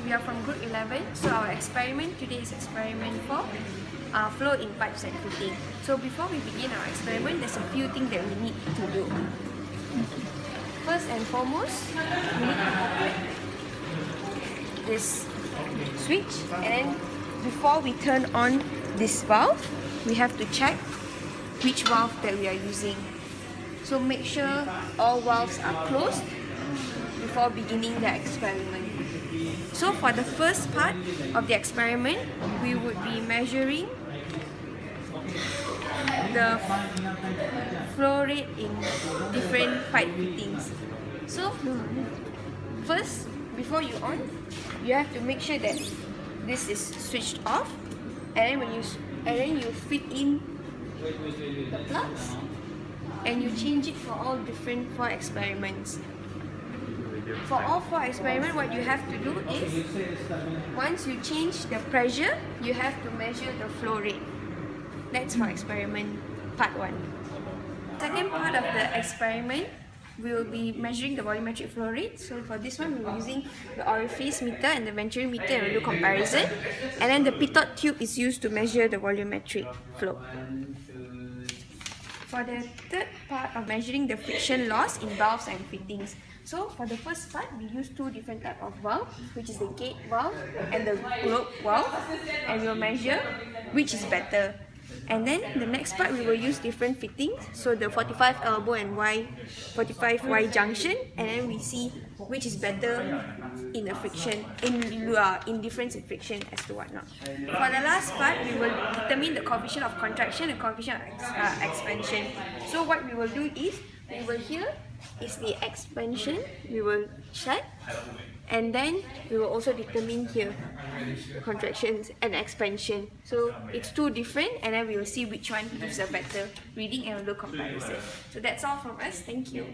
we are from Group 11. So our experiment today is experiment 4, flow in pipes and fitting. So before we begin our experiment, there's a few things that we need to do. First and foremost, we need to operate this switch, and then before we turn on this valve, we have to check which valve that we are using. So make sure all valves are closed before beginning the experiment. So for the first part of the experiment, we would be measuring the flow rate in different pipe fittings. So first, before you on, you have to make sure that this is switched off, and then you fit in the plugs and you change it for all different 4 experiments. For all 4 experiments, what you have to do is, once you change the pressure, you have to measure the flow rate. That's for experiment part 1. Second part of the experiment, we will be measuring the volumetric flow rate. So for this one, we will be using the orifice meter and the venturi meter, and we'll do comparison. And then the pitot tube is used to measure the volumetric flow. For the third part of measuring the friction loss in valves and fittings. So for the first part, we use 2 different types of valve, which is the gate valve and the globe valve, and we'll measure which is better. And then the next part, we will use different fittings, so the 45 elbow and 45 Y junction, and then we see which is better in the friction, in difference in friction as to whatnot. For the last part, we will determine the coefficient of contraction and coefficient of expansion. So what we will do is, we will here is the expansion, we will check, and then we will also determine here contractions and expansion. So it's 2 different, and then we will see which one gives a better reading and we'll do comparison. So that's all from us. Thank you.